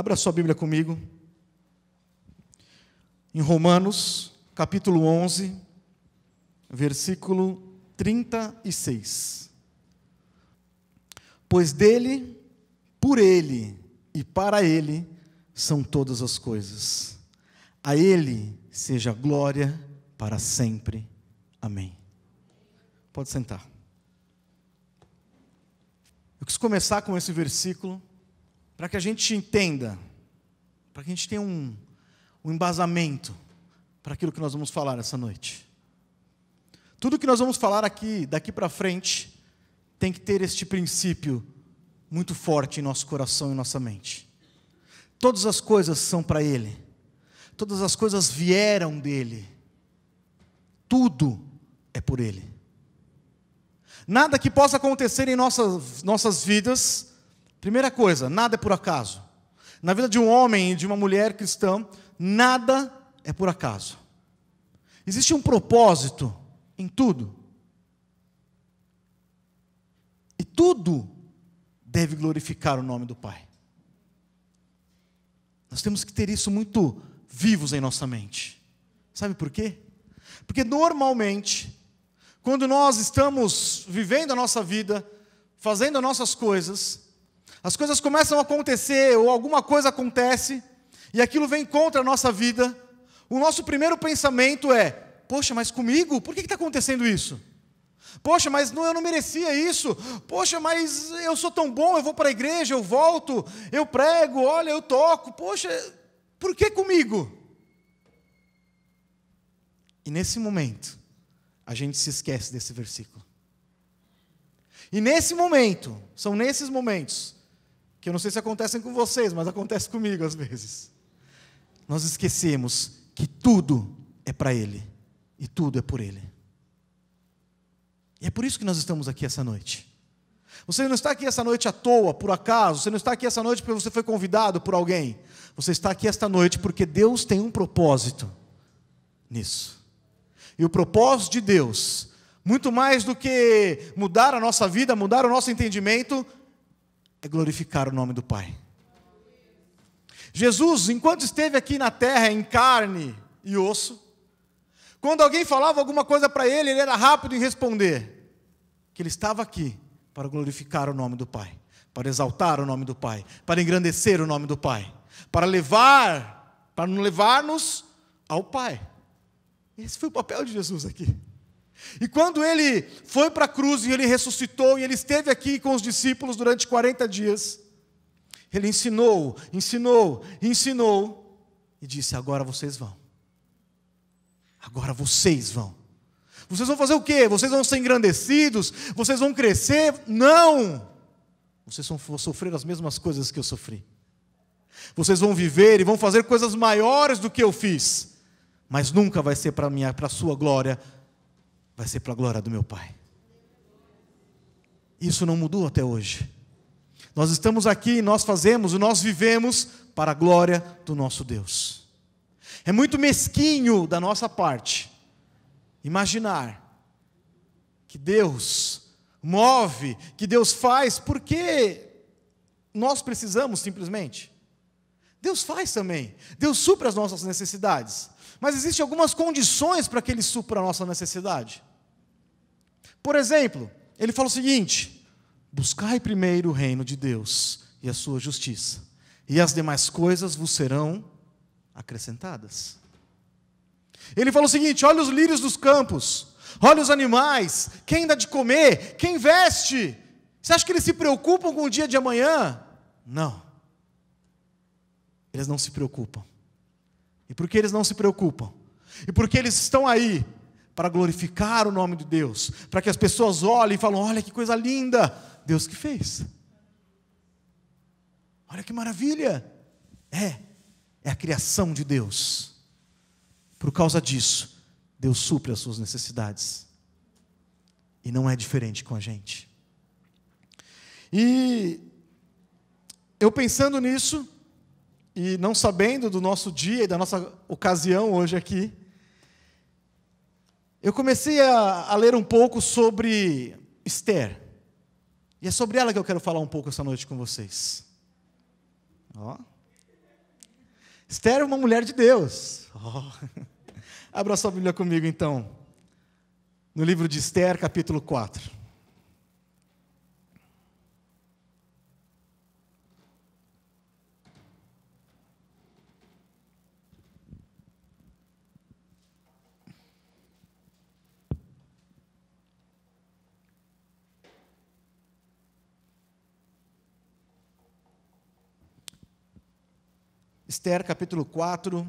Abra sua Bíblia comigo. Em Romanos, capítulo 11, versículo 36. Pois dele, por ele e para ele são todas as coisas. A ele seja glória para sempre. Amém. Pode sentar. Eu quis começar com esse versículo para que a gente entenda, para que a gente tenha um embasamento para aquilo que nós vamos falar essa noite. Tudo que nós vamos falar aqui, daqui para frente, tem que ter este princípio muito forte em nosso coração e nossa mente. Todas as coisas são para Ele. Todas as coisas vieram dEle. Tudo é por Ele. Nada que possa acontecer em nossas vidas, primeira coisa, nada é por acaso. Na vida de um homem e de uma mulher cristã, nada é por acaso. Existe um propósito em tudo. E tudo deve glorificar o nome do Pai. Nós temos que ter isso muito vivos em nossa mente. Sabe por quê? Porque normalmente, quando nós estamos vivendo a nossa vida, fazendo as nossas coisas, as coisas começam a acontecer, ou alguma coisa acontece, e aquilo vem contra a nossa vida, o nosso primeiro pensamento é: poxa, mas comigo? Por que está acontecendo isso? Poxa, mas eu não merecia isso. Poxa, mas eu sou tão bom, eu vou para a igreja, eu volto, eu prego, olha, eu toco. Poxa, por que comigo? E nesse momento, a gente se esquece desse versículo. E nesse momento, são nesses momentos, que eu não sei se acontecem com vocês, mas acontece comigo às vezes. Nós esquecemos que tudo é para Ele, e tudo é por Ele. E é por isso que nós estamos aqui essa noite. Você não está aqui essa noite à toa, por acaso. Você não está aqui essa noite porque você foi convidado por alguém. Você está aqui esta noite porque Deus tem um propósito nisso. E o propósito de Deus, muito mais do que mudar a nossa vida, mudar o nosso entendimento, é glorificar o nome do Pai. Jesus, enquanto esteve aqui na terra, em carne e osso, quando alguém falava alguma coisa para ele, ele era rápido em responder que ele estava aqui para glorificar o nome do Pai, para exaltar o nome do Pai, para engrandecer o nome do Pai, para levar-nos ao Pai. Esse foi o papel de Jesus aqui. E quando ele foi para a cruz e ele ressuscitou e ele esteve aqui com os discípulos durante 40 dias, ele ensinou e disse: agora vocês vão. Agora vocês vão. Vocês vão fazer o quê? Vocês vão ser engrandecidos? Vocês vão crescer? Não! Vocês vão sofrer as mesmas coisas que eu sofri. Vocês vão viver e vão fazer coisas maiores do que eu fiz. Mas nunca vai ser para a sua glória, vai ser para a glória do meu Pai. Isso não mudou até hoje. Nós estamos aqui, nós fazemos, nós vivemos para a glória do nosso Deus. É muito mesquinho da nossa parte imaginar que Deus move, que Deus faz, porque nós precisamos simplesmente. Deus faz também, Deus supre as nossas necessidades, mas existem algumas condições para que Ele supra a nossa necessidade. Por exemplo, Ele fala o seguinte: buscai primeiro o reino de Deus e a sua justiça, e as demais coisas vos serão acrescentadas. Ele falou o seguinte: olha os lírios dos campos, olha os animais, quem dá de comer, quem veste. Você acha que eles se preocupam com o dia de amanhã? Não. Eles não se preocupam. E por que eles não se preocupam? E porque eles estão aí para glorificar o nome de Deus, para que as pessoas olhem e falem: olha que coisa linda, Deus que fez. Olha que maravilha. É a criação de Deus. Por causa disso, Deus supre as suas necessidades. E não é diferente com a gente. E eu pensando nisso, e não sabendo do nosso dia e da nossa ocasião hoje aqui, eu comecei a ler um pouco sobre Esther. E é sobre ela que eu quero falar um pouco essa noite com vocês. Ó. Esther é uma mulher de Deus. Abra sua Bíblia comigo, então, no livro de Esther, capítulo 4. Esther, capítulo 4,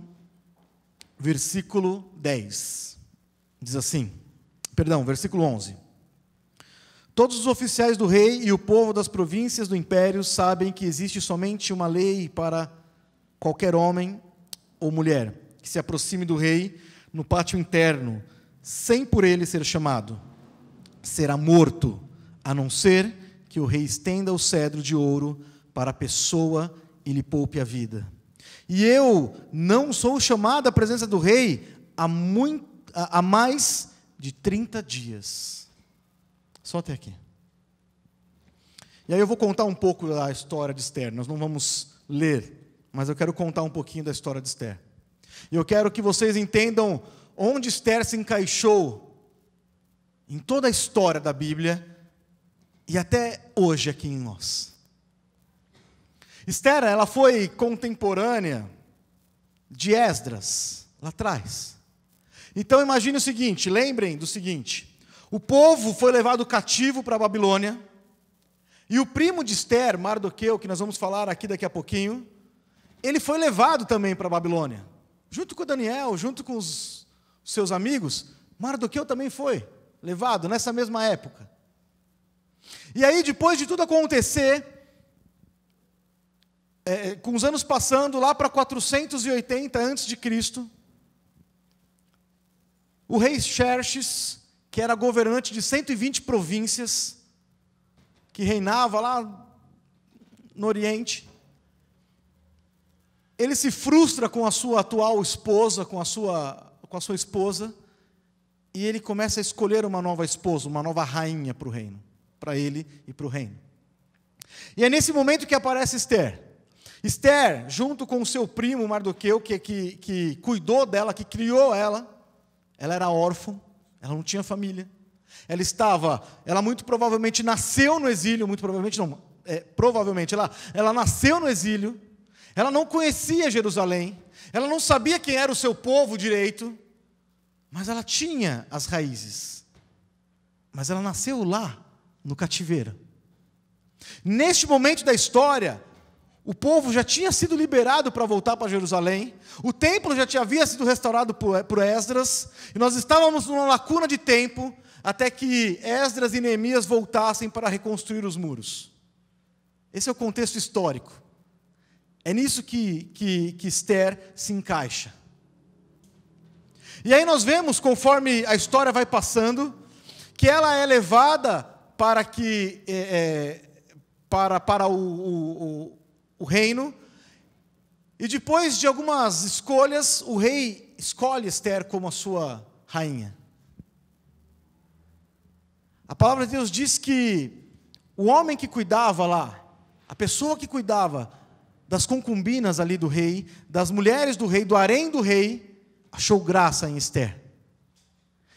versículo 10. Diz assim, versículo 11. Todos os oficiais do rei e o povo das províncias do império sabem que existe somente uma lei para qualquer homem ou mulher que se aproxime do rei no pátio interno, sem por ele ser chamado. Será morto, a não ser que o rei estenda o cedro de ouro para a pessoa e lhe poupe a vida. E eu não sou chamado à presença do rei há mais de 30 dias. Só até aqui. E aí eu vou contar um pouco da história de Esther. Nós não vamos ler, mas eu quero contar um pouquinho da história de Esther. E eu quero que vocês entendam onde Esther se encaixou em toda a história da Bíblia e até hoje aqui em nós. Esther, ela foi contemporânea de Esdras, lá atrás. Então imagine o seguinte, lembrem do seguinte, o povo foi levado cativo para a Babilônia, e o primo de Esther, Mardoqueu, que nós vamos falar aqui daqui a pouquinho, ele foi levado também para a Babilônia, junto com Daniel, junto com os seus amigos. Mardoqueu também foi levado nessa mesma época. E aí, depois de tudo acontecer, com os anos passando, lá para 480 a.C., o rei Xerxes, que era governante de 120 províncias, que reinava lá no Oriente, ele se frustra com a sua atual esposa, com a sua esposa, e ele começa a escolher uma nova esposa, uma nova rainha para o reino, para ele e para o reino. E é nesse momento que aparece Esther. Esther, junto com o seu primo Mardoqueu, que cuidou dela, que criou ela era órfã, ela não tinha família. Ela muito provavelmente nasceu no exílio, provavelmente ela nasceu no exílio, ela não conhecia Jerusalém, ela não sabia quem era o seu povo direito, mas ela tinha as raízes. Mas ela nasceu lá, no cativeiro. Neste momento da história, o povo já tinha sido liberado para voltar para Jerusalém, o templo já havia sido restaurado por Esdras, e nós estávamos numa lacuna de tempo, até que Esdras e Neemias voltassem para reconstruir os muros. Esse é o contexto histórico. É nisso que Esther se encaixa. E aí nós vemos, conforme a história vai passando, que ela é levada para o reino, e depois de algumas escolhas, o rei escolhe Esther como a sua rainha. A palavra de Deus diz que o homem que cuidava lá, a pessoa que cuidava das concubinas ali do rei, das mulheres do rei, do harém do rei, achou graça em Esther.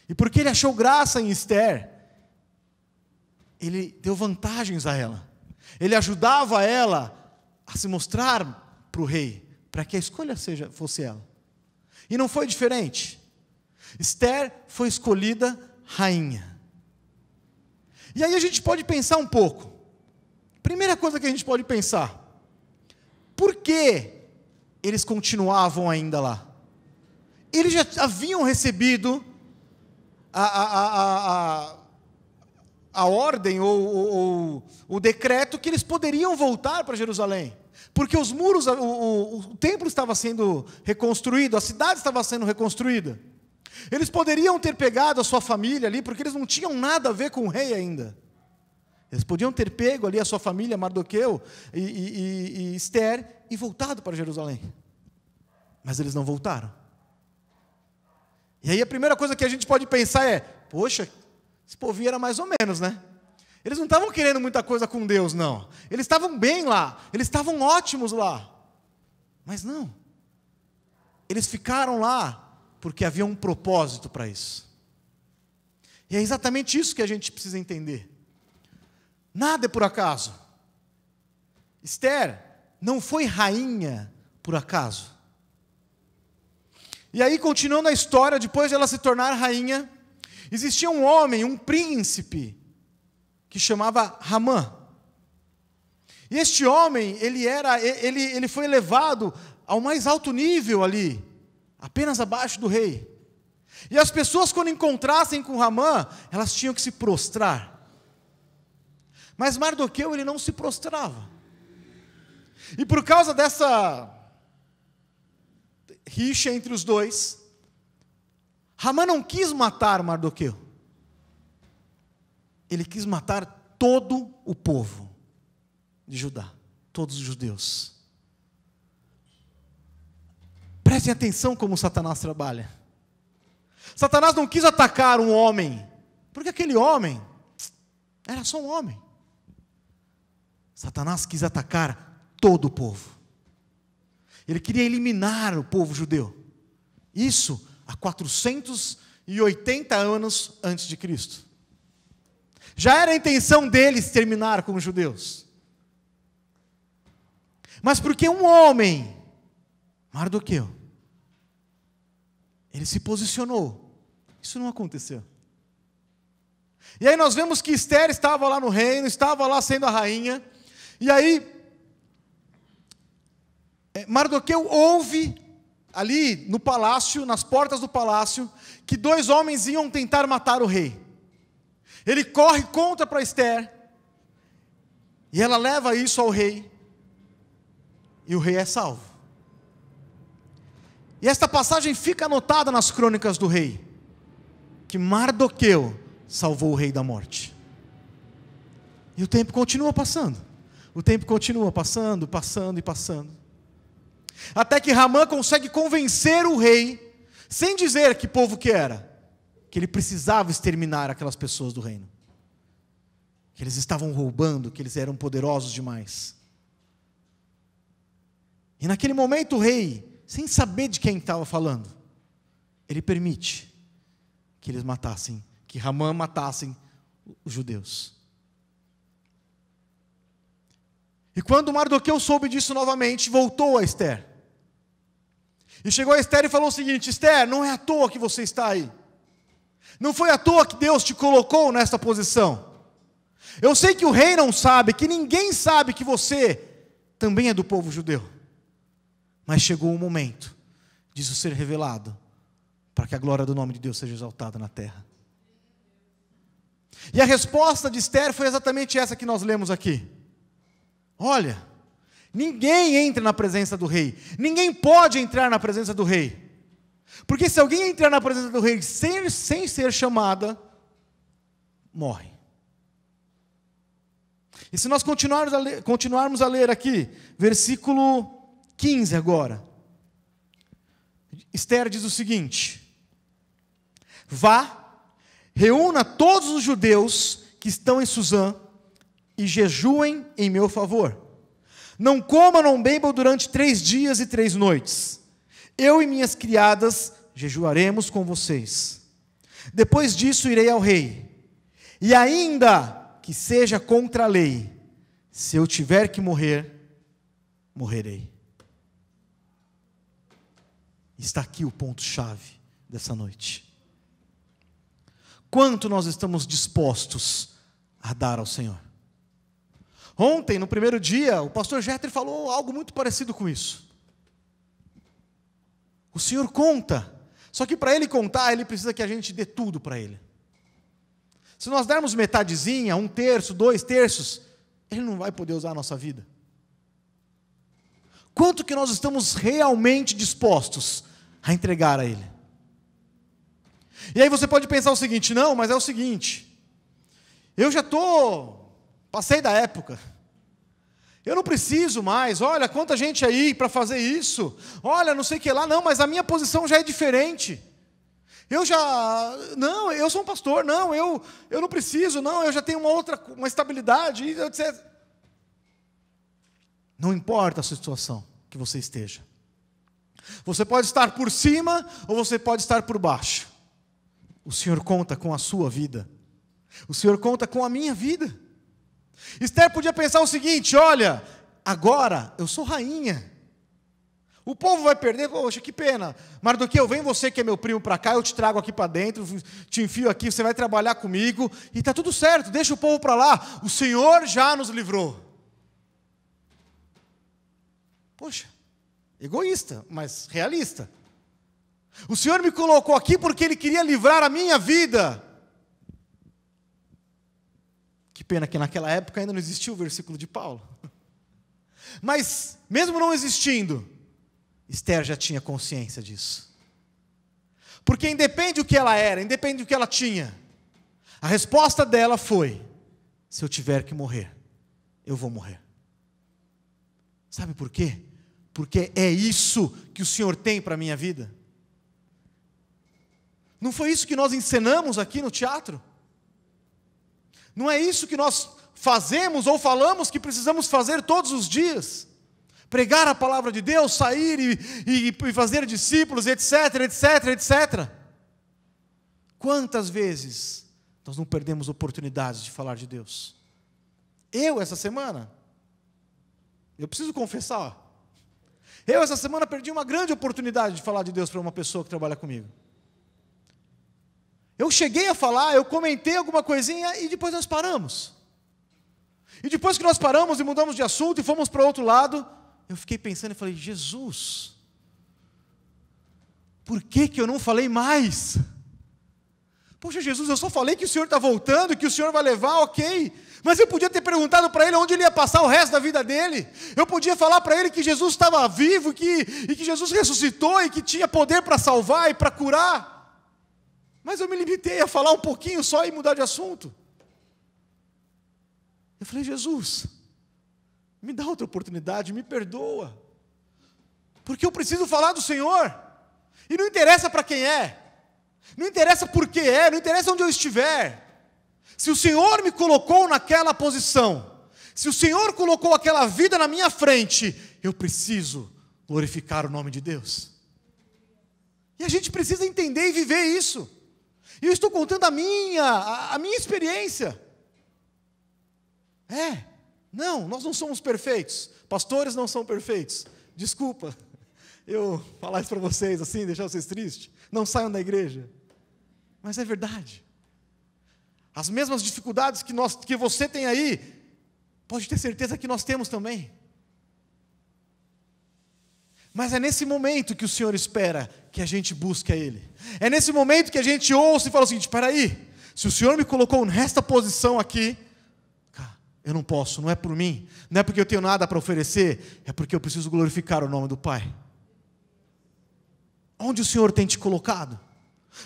E porque ele achou graça em Esther, ele deu vantagens a ela. Ele ajudava ela a se mostrar para o rei, para que a escolha fosse ela. E não foi diferente. Esther foi escolhida rainha. E aí a gente pode pensar um pouco. Primeira coisa que a gente pode pensar: por que eles continuavam ainda lá? Eles já haviam recebido a ordem ou o decreto que eles poderiam voltar para Jerusalém, porque os muros, o templo estava sendo reconstruído, a cidade estava sendo reconstruída. Eles poderiam ter pegado a sua família ali, porque eles não tinham nada a ver com o rei ainda. Eles podiam ter pego ali a sua família, Mardoqueu e Esther, e voltado para Jerusalém. Mas eles não voltaram. E aí a primeira coisa que a gente pode pensar é: poxa, esse povinho era mais ou menos, né? Eles não estavam querendo muita coisa com Deus, não. Eles estavam bem lá, eles estavam ótimos lá. Mas não. eles ficaram lá porque havia um propósito para isso. E é exatamente isso que a gente precisa entender. Nada é por acaso. Esther não foi rainha por acaso. E aí, continuando a história, depois de ela se tornar rainha, existia um homem, um príncipe, que chamava Ramã. E este homem, ele foi elevado ao mais alto nível ali, apenas abaixo do rei. E as pessoas, quando encontrassem com Ramã, elas tinham que se prostrar. Mas Mardoqueu, ele não se prostrava. E por causa dessa rixa entre os dois, Ramã não quis matar Mardoqueu. Ele quis matar todo o povo de Judá, todos os judeus. Prestem atenção como Satanás trabalha. Satanás não quis atacar um homem, porque aquele homem era só um homem. Satanás quis atacar todo o povo. Ele queria eliminar o povo judeu. Isso há 480 anos antes de Cristo. Já era a intenção deles terminar com os judeus. Mas porque um homem, Mardoqueu, ele se posicionou, isso não aconteceu. E aí nós vemos que Esther estava lá no reino, estava lá sendo a rainha, e aí Mardoqueu ouve ali no palácio, nas portas do palácio, que dois homens iam tentar matar o rei. Ele corre contra para Esther, e ela leva isso ao rei, e o rei é salvo. E esta passagem fica anotada nas crônicas do rei, que Mardoqueu salvou o rei da morte. E o tempo continua passando. O tempo continua passando, passando e passando. Até que Ramã consegue convencer o rei, sem dizer que povo que era, que ele precisava exterminar aquelas pessoas do reino. Que eles estavam roubando, que eles eram poderosos demais. E naquele momento o rei, sem saber de quem estava falando, ele permite que eles matassem, que Ramã matassem os judeus. E quando Mardoqueu soube disso novamente, voltou a Esther. E chegou a Esther e falou o seguinte: Esther, não é à toa que você está aí. Não foi à toa que Deus te colocou nesta posição. Eu sei que o rei não sabe, que ninguém sabe que você também é do povo judeu. Mas chegou o momento disso ser revelado, para que a glória do nome de Deus seja exaltada na terra. E a resposta de Esther foi exatamente essa que nós lemos aqui. Olha, ninguém entra na presença do rei, ninguém pode entrar na presença do rei, porque se alguém entrar na presença do rei sem ser chamada, morre. E se nós continuarmos a ler aqui, versículo 15 agora, Esther diz o seguinte: vá, reúna todos os judeus que estão em Suzã e jejuem em meu favor. Não comam, não bebam durante 3 dias e 3 noites. Eu e minhas criadas jejuaremos com vocês. Depois disso irei ao rei. E ainda que seja contra a lei, se eu tiver que morrer, morrerei. Está aqui o ponto-chave dessa noite. Quanto nós estamos dispostos a dar ao Senhor? Ontem, no primeiro dia, o pastor Jeter falou algo muito parecido com isso. O Senhor conta, só que para Ele contar, Ele precisa que a gente dê tudo para Ele. Se nós dermos metadezinha, 1/3, 2/3, Ele não vai poder usar a nossa vida. Quanto que nós estamos realmente dispostos a entregar a Ele? E aí você pode pensar o seguinte: não, mas é o seguinte, eu já passei da época, eu não preciso mais, olha, quanta gente aí para fazer isso, olha, não sei o que lá, não, mas a minha posição já é diferente, não, eu sou um pastor, não, eu não preciso, não, eu já tenho uma estabilidade, etc. Não importa a situação que você esteja, Você pode estar por cima ou você pode estar por baixo. O Senhor conta com a sua vida. O Senhor conta com a minha vida. Esther podia pensar o seguinte: olha, agora eu sou rainha. O povo vai perder, poxa, que pena. Mardoqueu, vem você que é meu primo para cá, eu te trago aqui para dentro, te enfio aqui, você vai trabalhar comigo, e está tudo certo, deixa o povo para lá. O Senhor já nos livrou. Poxa, egoísta, mas realista. O Senhor me colocou aqui porque Ele queria livrar a minha vida. Que pena que naquela época ainda não existia o versículo de Paulo. Mas, mesmo não existindo, Esther já tinha consciência disso. Porque independe do que ela era, independe do que ela tinha, a resposta dela foi: se eu tiver que morrer, eu vou morrer. Sabe por quê? Porque é isso que o Senhor tem para a minha vida. Não foi isso que nós encenamos aqui no teatro? Não é isso que nós fazemos ou falamos que precisamos fazer todos os dias? Pregar a palavra de Deus, sair e fazer discípulos, etc, etc, etc. Quantas vezes nós não perdemos oportunidades de falar de Deus? Essa semana, eu preciso confessar, essa semana perdi uma grande oportunidade de falar de Deus para uma pessoa que trabalha comigo. Eu cheguei a falar, eu comentei alguma coisinha e depois nós paramos. E depois que nós paramos e mudamos de assunto e fomos para outro lado, eu fiquei pensando e falei: Jesus, por que eu não falei mais? Poxa, Jesus, eu só falei que o Senhor está voltando, que o Senhor vai levar, ok. Mas eu podia ter perguntado para ele onde ele ia passar o resto da vida dele. Eu podia falar para ele que Jesus estava vivo, e que Jesus ressuscitou e que tinha poder para salvar e para curar. Mas eu me limitei a falar um pouquinho só e mudar de assunto. Eu falei: Jesus, me dá outra oportunidade, me perdoa. Porque eu preciso falar do Senhor. E não interessa para quem é. Não interessa por que é, não interessa onde eu estiver. Se o Senhor me colocou naquela posição, se o Senhor colocou aquela vida na minha frente, eu preciso glorificar o nome de Deus. E a gente precisa entender e viver isso. E eu estou contando a minha experiência. Não, nós não somos perfeitos. Pastores não são perfeitos. Desculpa eu falar isso para vocês assim, deixar vocês tristes. Não saiam da igreja. Mas é verdade. As mesmas dificuldades que você tem aí, pode ter certeza que nós temos também. Mas é nesse momento que o Senhor espera que a gente busque a Ele. É nesse momento que a gente ouça e fala o seguinte: espera aí, se o Senhor me colocou nesta posição aqui, eu não posso, não é por mim, não é porque eu tenho nada para oferecer, é porque eu preciso glorificar o nome do Pai. Onde o Senhor tem te colocado?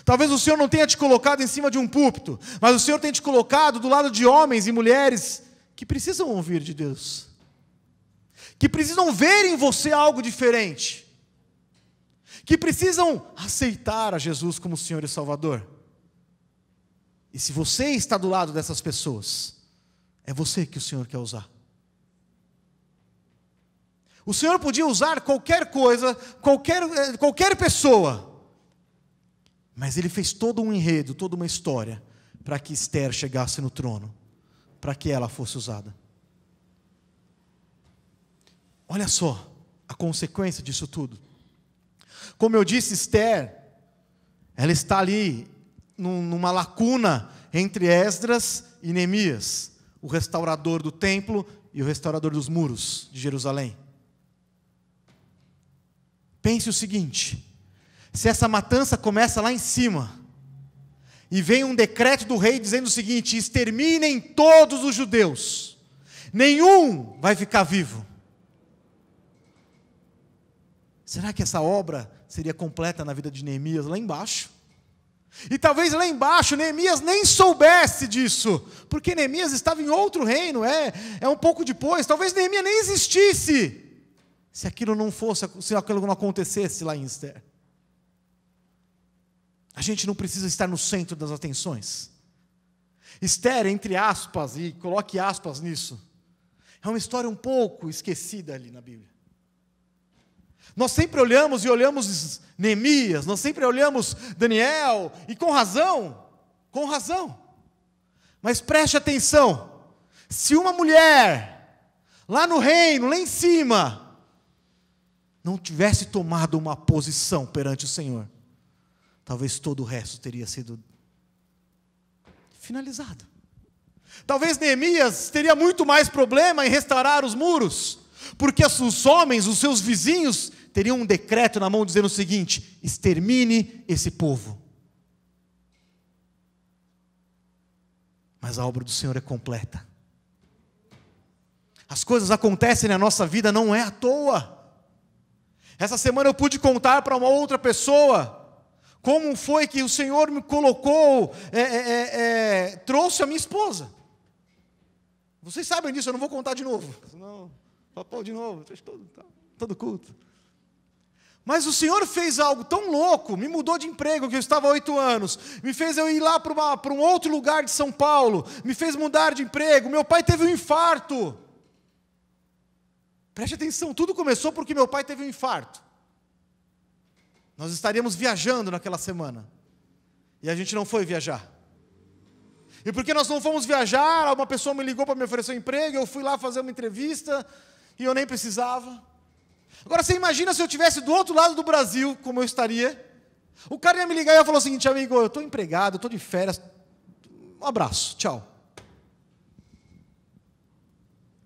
Talvez o Senhor não tenha te colocado em cima de um púlpito, mas o Senhor tem te colocado do lado de homens e mulheres que precisam ouvir de Deus, que precisam ver em você algo diferente, que precisam aceitar a Jesus como Senhor e Salvador. E se você está do lado dessas pessoas, é você que o Senhor quer usar. O Senhor podia usar qualquer coisa, qualquer pessoa, mas Ele fez todo um enredo, toda uma história, para que Esther chegasse no trono, para que ela fosse usada. Olha só a consequência disso tudo. Como eu disse, Esther, ela está ali, numa lacuna entre Esdras e Neemias, o restaurador do templo e o restaurador dos muros de Jerusalém. Pense o seguinte: se essa matança começa lá em cima, e vem um decreto do rei dizendo o seguinte: exterminem todos os judeus, nenhum vai ficar vivo. Será que essa obra seria completa na vida de Neemias lá embaixo? E talvez lá embaixo Neemias nem soubesse disso, porque Neemias estava em outro reino, é um pouco depois. Talvez Neemias nem existisse, se aquilo não acontecesse lá em Esther. A gente não precisa estar no centro das atenções. Esther, entre aspas, e coloque aspas nisso, é uma história um pouco esquecida ali na Bíblia. Nós sempre olhamos Neemias, nós sempre olhamos Daniel, e com razão. Mas preste atenção, se uma mulher, lá no reino, lá em cima, não tivesse tomado uma posição perante o Senhor, talvez todo o resto teria sido finalizado. Talvez Neemias teria muito mais problema em restaurar os muros, porque os homens, os seus vizinhos, teriam um decreto na mão dizendo o seguinte: extermine esse povo. Mas a obra do Senhor é completa. As coisas acontecem na nossa vida não é à toa. Essa semana eu pude contar para uma outra pessoa como foi que o Senhor me colocou, trouxe a minha esposa. Vocês sabem disso, eu não vou contar de novo. Senão, pô, de novo, todo culto. Mas o Senhor fez algo tão louco, me mudou de emprego, que eu estava há 8 anos, me fez eu ir lá para um outro lugar de São Paulo, me fez mudar de emprego, meu pai teve um infarto. Preste atenção, tudo começou porque meu pai teve um infarto. Nós estaríamos viajando naquela semana, e a gente não foi viajar. E porque nós não fomos viajar, uma pessoa me ligou para me oferecer um emprego, eu fui lá fazer uma entrevista, e eu nem precisava. Agora você imagina se eu estivesse do outro lado do Brasil, como eu estaria. O cara ia me ligar e ia falar o seguinte: amigo, eu estou empregado, eu estou de férias, um abraço, tchau.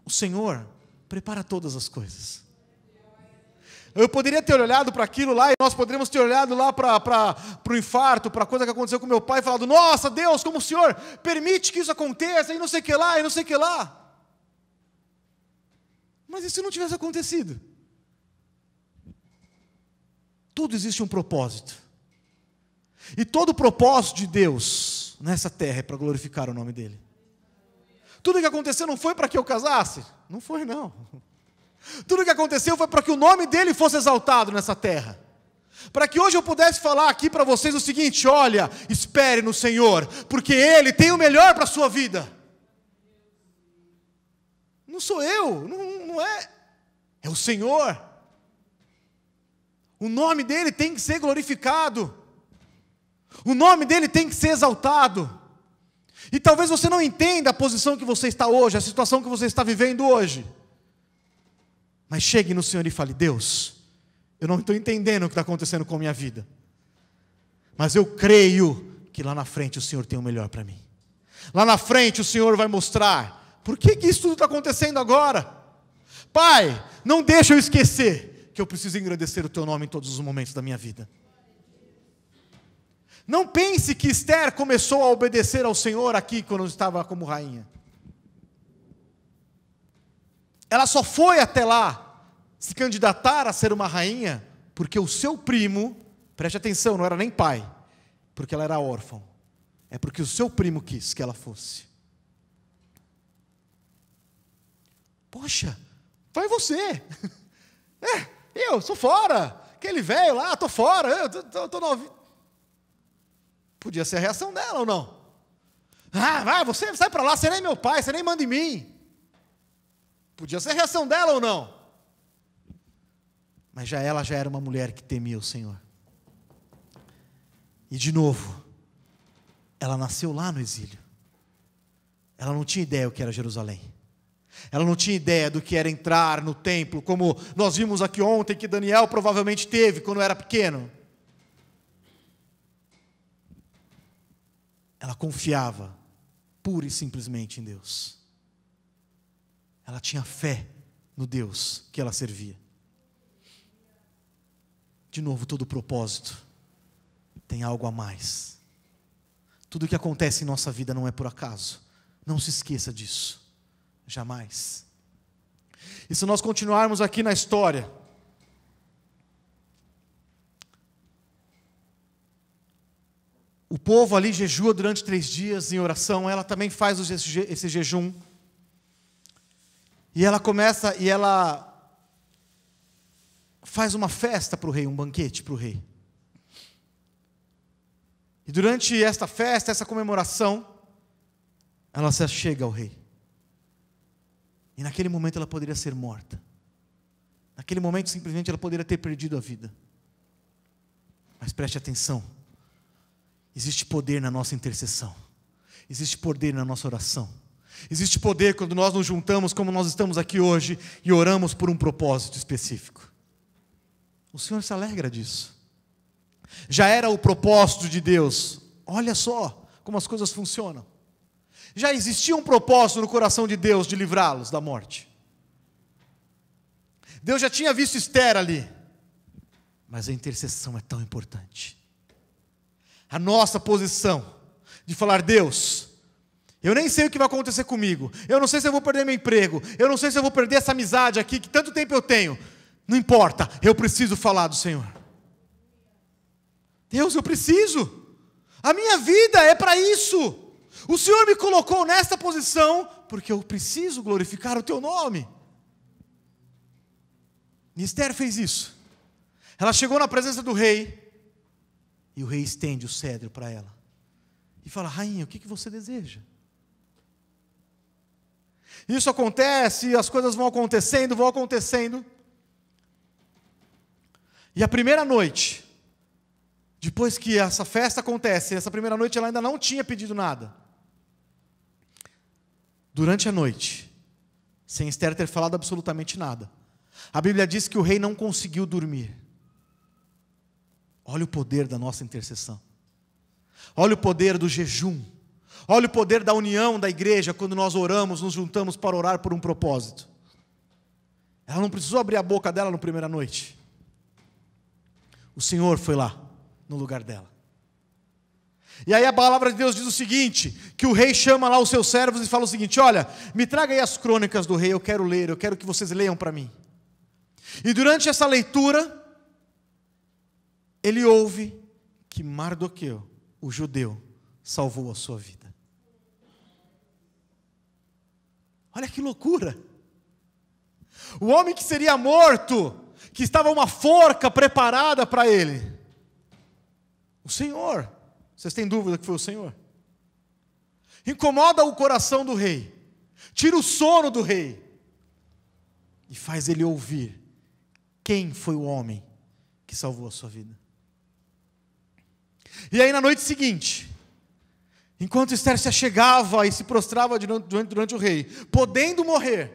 O Senhor prepara todas as coisas. Eu poderia ter olhado para aquilo lá, e nós poderíamos ter olhado lá para o infarto, para a coisa que aconteceu com meu pai, e falado: nossa Deus, como o Senhor permite que isso aconteça, e não sei o que lá, e não sei o que lá. Mas e se não tivesse acontecido? Tudo existe um propósito. E todo o propósito de Deus nessa terra é para glorificar o nome dEle. Tudo o que aconteceu não foi para que eu casasse? Não foi, não. Tudo o que aconteceu foi para que o nome dEle fosse exaltado nessa terra. Para que hoje eu pudesse falar aqui para vocês o seguinte: olha, espere no Senhor, porque Ele tem o melhor para a sua vida. Não sou eu, não é. É o Senhor. O nome dEle tem que ser glorificado. O nome dEle tem que ser exaltado. E talvez você não entenda a posição que você está hoje, a situação que você está vivendo hoje. Mas chegue no Senhor e fale: Deus, eu não estou entendendo o que está acontecendo com a minha vida, mas eu creio que lá na frente o Senhor tem o melhor para mim. Lá na frente o Senhor vai mostrar por que isso tudo está acontecendo agora. Pai, não deixa eu esquecer que eu preciso engrandecer o Teu nome em todos os momentos da minha vida. Não pense que Esther começou a obedecer ao Senhor aqui quando estava como rainha. Ela só foi até lá se candidatar a ser uma rainha porque o seu primo, preste atenção, não era nem pai, porque ela era órfã. É porque o seu primo quis que ela fosse. Poxa, vai você. Eu sou fora. Aquele velho lá, estou fora. Eu tô novinho. Podia ser a reação dela ou não? Vai, você sai para lá, você nem é meu pai, você nem manda em mim. Podia ser a reação dela ou não? Mas ela já era uma mulher que temia o Senhor. E de novo, ela nasceu lá no exílio. Ela não tinha ideia o que era Jerusalém. Ela não tinha ideia do que era entrar no templo, como nós vimos aqui ontem que Daniel provavelmente teve quando era pequeno. Ela confiava pura e simplesmente em Deus. Ela tinha fé no Deus que ela servia. De novo, todo propósito tem algo a mais. Tudo o que acontece em nossa vida não é por acaso. Não se esqueça disso. Jamais. E se nós continuarmos aqui na história, o povo ali jejua durante 3 dias em oração, ela também faz esse jejum, e ela começa, e ela faz uma festa para o rei, um banquete para o rei. E durante esta festa, essa comemoração, ela se achega ao rei. E naquele momento ela poderia ser morta. Naquele momento, simplesmente, ela poderia ter perdido a vida. Mas preste atenção. Existe poder na nossa intercessão. Existe poder na nossa oração. Existe poder quando nós nos juntamos, como nós estamos aqui hoje, e oramos por um propósito específico. O Senhor se alegra disso. Já era o propósito de Deus. Olha só como as coisas funcionam. Já existia um propósito no coração de Deus de livrá-los da morte. Deus já tinha visto Esther ali. Mas a intercessão é tão importante. A nossa posição de falar: Deus, eu nem sei o que vai acontecer comigo. Eu não sei se eu vou perder meu emprego. Eu não sei se eu vou perder essa amizade aqui que tanto tempo eu tenho. Não importa, eu preciso falar do Senhor. Deus, eu preciso. A minha vida é para isso. O Senhor me colocou nesta posição porque eu preciso glorificar o Teu nome. E Esther fez isso. Ela chegou na presença do rei e o rei estende o cetro para ela e fala: rainha, o que você deseja? Isso acontece, as coisas vão acontecendo. E a primeira noite, depois que essa festa acontece, essa primeira noite ela ainda não tinha pedido nada. Durante a noite, sem Esther ter falado absolutamente nada, a Bíblia diz que o rei não conseguiu dormir. Olha o poder da nossa intercessão. Olha o poder do jejum. Olha o poder da união da igreja quando nós oramos, nos juntamos para orar por um propósito. Ela não precisou abrir a boca dela na primeira noite. O Senhor foi lá, no lugar dela. E aí a palavra de Deus diz o seguinte, que o rei chama lá os seus servos e fala o seguinte: olha, me traga aí as crônicas do rei, eu quero ler, eu quero que vocês leiam para mim. E durante essa leitura, ele ouve que Mardoqueu, o judeu, salvou a sua vida. Olha que loucura! O homem que seria morto, que estava uma forca preparada para ele, o Senhor, vocês têm dúvida que foi o Senhor? Incomoda o coração do rei, tira o sono do rei, e faz ele ouvir quem foi o homem que salvou a sua vida. E aí na noite seguinte, enquanto Esther se achegava e se prostrava durante o rei, podendo morrer,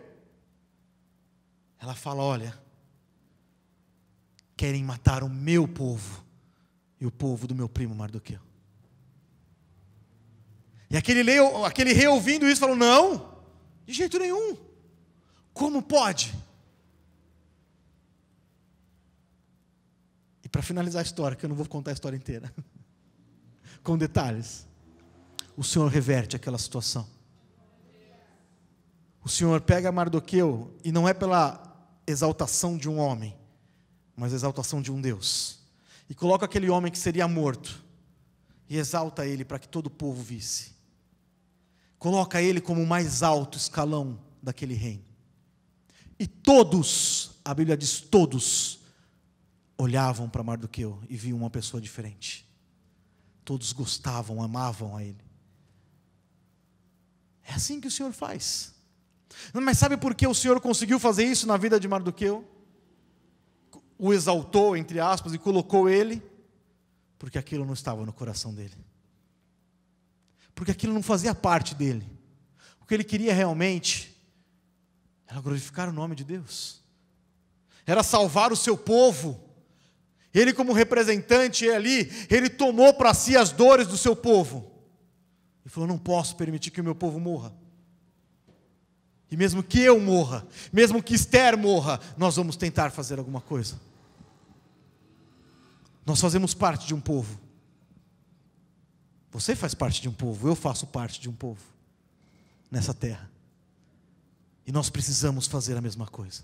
ela fala: olha, querem matar o meu povo e o povo do meu primo Mardoqueu. E aquele rei ouvindo isso falou: não, de jeito nenhum, como pode? E para finalizar a história, que eu não vou contar a história inteira, com detalhes, o Senhor reverte aquela situação. O Senhor pega Mardoqueu, e não é pela exaltação de um homem, mas a exaltação de um Deus, e coloca aquele homem que seria morto, e exalta ele para que todo o povo visse. Coloca ele como o mais alto escalão daquele reino. E todos, a Bíblia diz todos, olhavam para Mardoqueu e viam uma pessoa diferente. Todos gostavam, amavam a ele. É assim que o Senhor faz. Mas sabe por que o Senhor conseguiu fazer isso na vida de Mardoqueu? O exaltou, entre aspas, e colocou ele, porque aquilo não estava no coração dele. Porque aquilo não fazia parte dele. O que ele queria realmente era glorificar o nome de Deus. Era salvar o seu povo. Ele, como representante ali, ele tomou para si as dores do seu povo. E falou: não posso permitir que o meu povo morra. E mesmo que eu morra, mesmo que Esther morra, nós vamos tentar fazer alguma coisa. Nós fazemos parte de um povo. Você faz parte de um povo, eu faço parte de um povo nessa terra. E nós precisamos fazer a mesma coisa.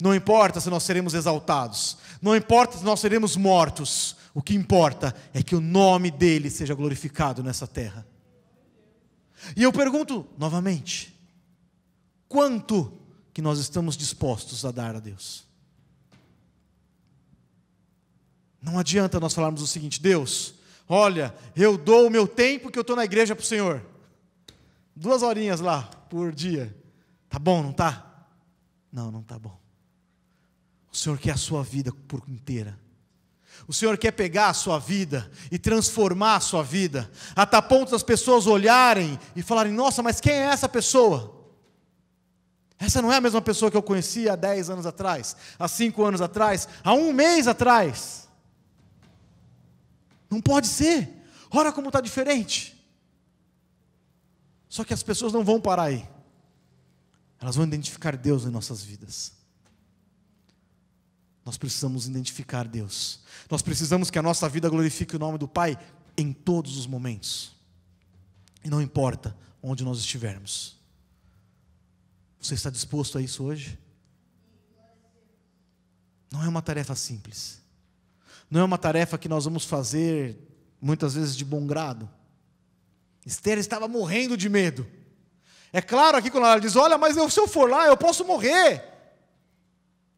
Não importa se nós seremos exaltados, não importa se nós seremos mortos, o que importa é que o nome dele seja glorificado nessa terra. E eu pergunto novamente: quanto que nós estamos dispostos a dar a Deus? Não adianta nós falarmos o seguinte: Deus, olha, eu dou o meu tempo que eu estou na igreja para o Senhor, 2 horinhas lá por dia, tá bom, não tá? Não, não tá bom. O Senhor quer a sua vida por inteira. O Senhor quer pegar a sua vida e transformar a sua vida, até a ponto das pessoas olharem e falarem: nossa, mas quem é essa pessoa? Essa não é a mesma pessoa que eu conhecia há 10 anos atrás, há 5 anos atrás, há 1 mês atrás. Não pode ser. Olha como está diferente. Só que as pessoas não vão parar aí. Elas vão identificar Deus em nossas vidas. Nós precisamos identificar Deus. Nós precisamos que a nossa vida glorifique o nome do Pai em todos os momentos. E não importa onde nós estivermos. Você está disposto a isso hoje? Não é uma tarefa simples. Não é uma tarefa que nós vamos fazer muitas vezes de bom grado. Esther estava morrendo de medo. É claro aqui quando ela diz: olha, mas se eu for lá eu posso morrer.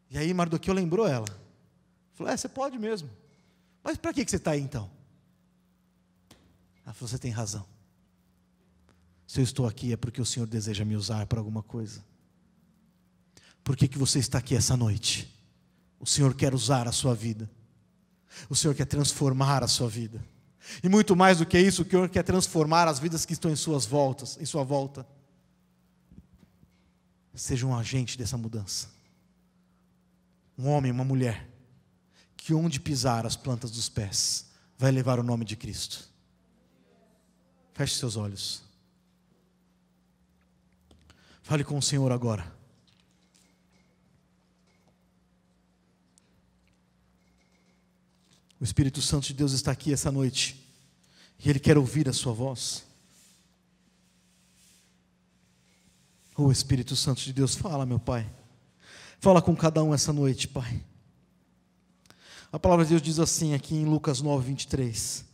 E aí Mardoqueu lembrou ela. Falou: você pode mesmo. Mas para que você está aí então? Ela falou: você tem razão. Se eu estou aqui é porque o Senhor deseja me usar para alguma coisa. Por que você está aqui essa noite? O Senhor quer usar a sua vida. O Senhor quer transformar a sua vida. E muito mais do que isso, o Senhor quer transformar as vidas que estão em sua volta. Seja um agente dessa mudança. Um homem, uma mulher, que onde pisar as plantas dos pés, vai levar o nome de Cristo. Feche seus olhos. Fale com o Senhor agora. O Espírito Santo de Deus está aqui essa noite. E Ele quer ouvir a sua voz. Oh, Espírito Santo de Deus, fala, meu Pai. Fala com cada um essa noite, Pai. A palavra de Deus diz assim aqui em Lucas 9, 23.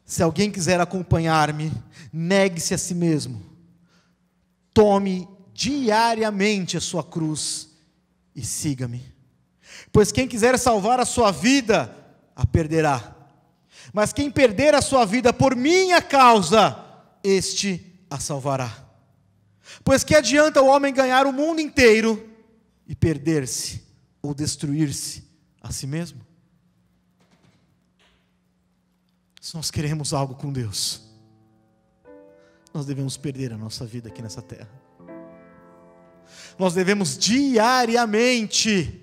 Se alguém quiser acompanhar-me, negue-se a si mesmo. Tome diariamente a sua cruz e siga-me. Pois quem quiser salvar a sua vida, a perderá. Mas quem perder a sua vida por minha causa, este a salvará. Pois que adianta o homem ganhar o mundo inteiro e perder-se ou destruir-se a si mesmo? Se nós queremos algo com Deus, nós devemos perder a nossa vida aqui nessa terra. Nós devemos diariamente.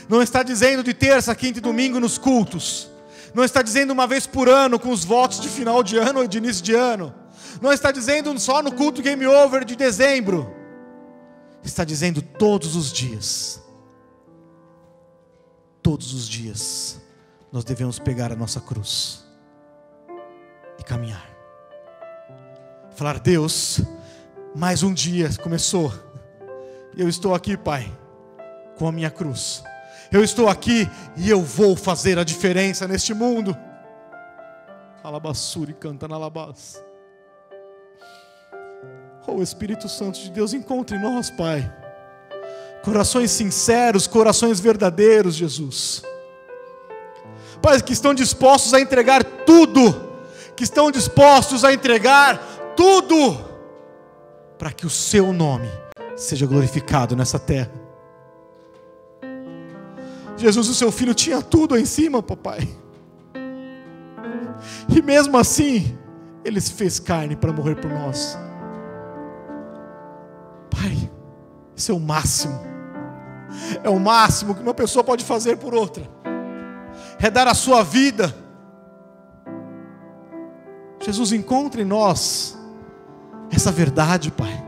Não está dizendo de terça, quinta e domingo nos cultos. Não está dizendo uma vez por ano com os votos de final de ano ou de início de ano. Não está dizendo só no culto Game Over de dezembro. Está dizendo todos os dias. Todos os dias nós devemos pegar a nossa cruz e caminhar. Falar: Deus, mais um dia começou. Eu estou aqui, Pai, com a minha cruz. Eu estou aqui e eu vou fazer a diferença neste mundo. Alabassuri canta na alabás. Oh, Espírito Santo de Deus, encontre em nós, Pai, corações sinceros, corações verdadeiros, Jesus. Pai, que estão dispostos a entregar tudo, que estão dispostos a entregar tudo, para que o Seu nome seja glorificado nessa terra. Jesus, o Seu Filho tinha tudo aí em cima, papai. E mesmo assim, Ele se fez carne para morrer por nós. Pai, isso é o máximo. É o máximo que uma pessoa pode fazer por outra. É dar a sua vida. Jesus, encontre em nós essa verdade, Pai.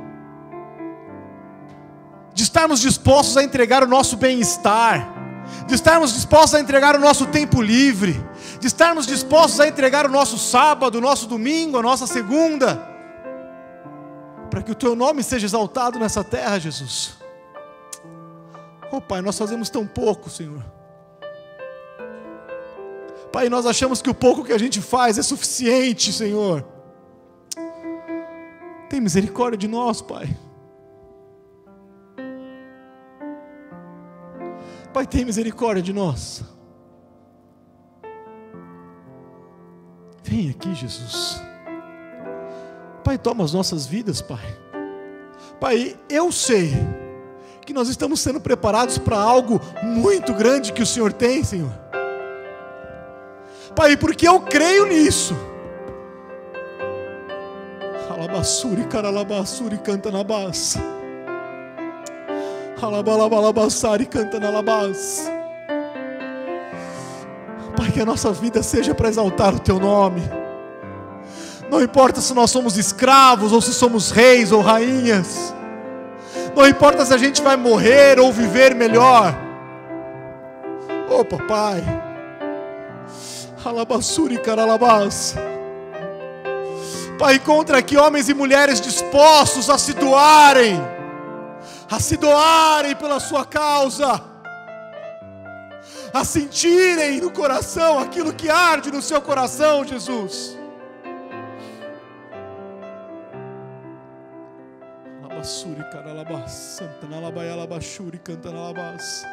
De estarmos dispostos a entregar o nosso bem-estar. De estarmos dispostos a entregar o nosso tempo livre. De estarmos dispostos a entregar o nosso sábado, o nosso domingo, a nossa segunda. Para que o Teu nome seja exaltado nessa terra, Jesus. Oh, Pai, nós fazemos tão pouco, Senhor. Pai, nós achamos que o pouco que a gente faz é suficiente, Senhor. Tem misericórdia de nós, Pai. Pai, tem misericórdia de nós. Vem aqui, Jesus. Pai, toma as nossas vidas, Pai. Pai, eu sei que nós estamos sendo preparados para algo muito grande que o Senhor tem, Senhor. Pai, porque eu creio nisso. Alabassuri, caralabassuri, canta na baça. Alabalabassari, canta na labassa. Pai, que a nossa vida seja para exaltar o Teu nome. Não importa se nós somos escravos, ou se somos reis ou rainhas. Não importa se a gente vai morrer ou viver melhor. Oh, papai. Alabassuri, caralabás. Pai, encontra aqui homens e mulheres dispostos a se doarem pela sua causa, a sentirem no coração aquilo que arde no seu coração, Jesus. Alabassuri, caralabás, santa nalabaia, alabaxuri, canta nalabás.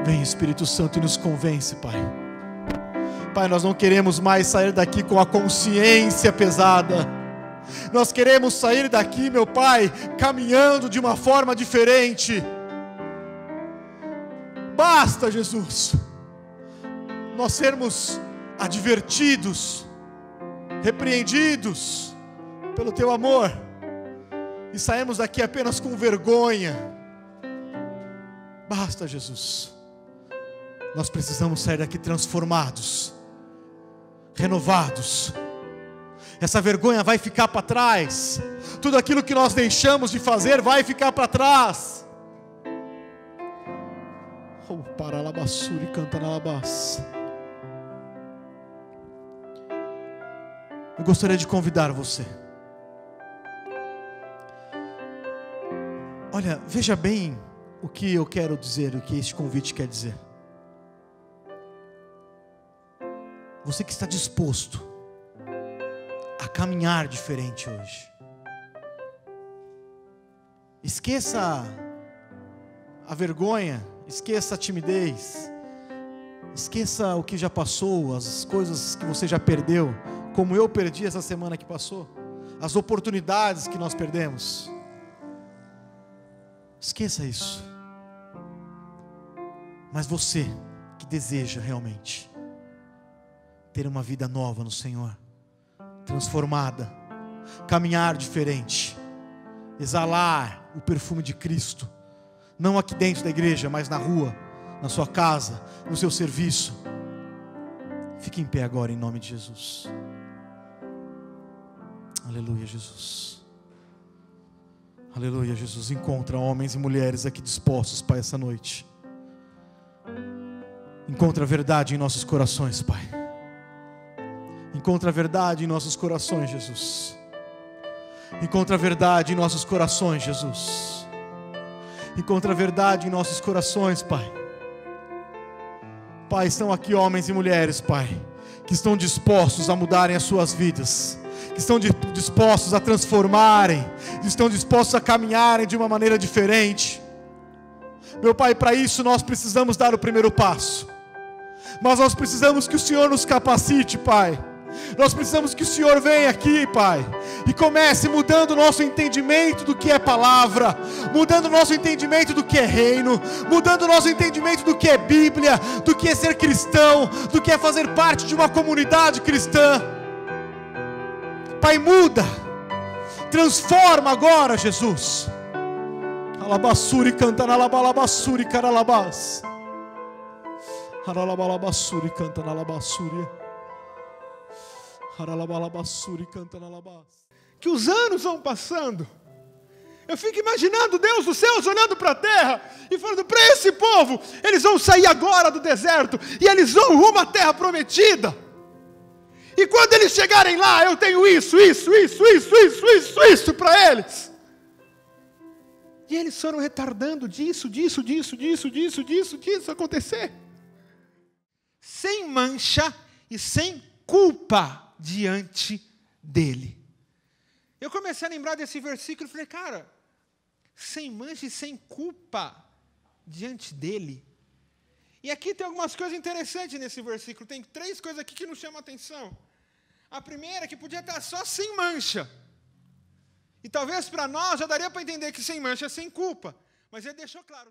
Vem, Espírito Santo, e nos convence, Pai. Pai, nós não queremos mais sair daqui com a consciência pesada. Nós queremos sair daqui, meu Pai, caminhando de uma forma diferente. Basta, Jesus, nós sermos advertidos, repreendidos pelo Teu amor, e sairmos daqui apenas com vergonha. Basta, Jesus. Nós precisamos sair daqui transformados, renovados. Essa vergonha vai ficar para trás. Tudo aquilo que nós deixamos de fazer vai ficar para trás. Oh, paralabassuri, canta na labassa. Eu gostaria de convidar você. Olha, veja bem o que eu quero dizer, o que este convite quer dizer. Você que está disposto a caminhar diferente hoje. Esqueça a vergonha, esqueça a timidez, esqueça o que já passou, as coisas que você já perdeu, como eu perdi essa semana que passou, as oportunidades que nós perdemos. Esqueça isso. Mas você que deseja realmente ter uma vida nova no Senhor, transformada, caminhar diferente, exalar o perfume de Cristo, não aqui dentro da igreja, mas na rua, na sua casa, no seu serviço. Fique em pé agora em nome de Jesus. Aleluia, Jesus. Aleluia, Jesus. Encontra homens e mulheres aqui dispostos, Pai, essa noite. Encontra a verdade em nossos corações, Pai. Encontra a verdade em nossos corações, Jesus. Encontra a verdade em nossos corações, Jesus. Encontra a verdade em nossos corações, Pai. Pai, estão aqui homens e mulheres, Pai, que estão dispostos a mudarem as suas vidas, que estão dispostos a transformarem, estão dispostos a caminharem de uma maneira diferente. Meu Pai, para isso nós precisamos dar o primeiro passo. Mas nós precisamos que o Senhor nos capacite, Pai. Nós precisamos que o Senhor venha aqui, Pai, e comece mudando o nosso entendimento do que é palavra, mudando o nosso entendimento do que é reino, mudando o nosso entendimento do que é Bíblia, do que é ser cristão, do que é fazer parte de uma comunidade cristã. Pai, muda, transforma agora, Jesus. Alabassuri, canta na labalabassuri, caralabás. Aralabalabassuri, canta na labassuri. Que os anos vão passando, eu fico imaginando Deus dos céus olhando para a terra e falando para esse povo: eles vão sair agora do deserto e eles vão rumo à terra prometida. E quando eles chegarem lá, eu tenho isso para eles. E eles foram retardando disso acontecer, sem mancha e sem culpa diante dele. Eu comecei a lembrar desse versículo e falei: cara, sem mancha e sem culpa diante dele. E aqui tem algumas coisas interessantes nesse versículo. Tem 3 coisas aqui que nos chamam a atenção. A primeira que podia estar só sem mancha. E talvez para nós já daria para entender que sem mancha é sem culpa. Mas ele deixou claro.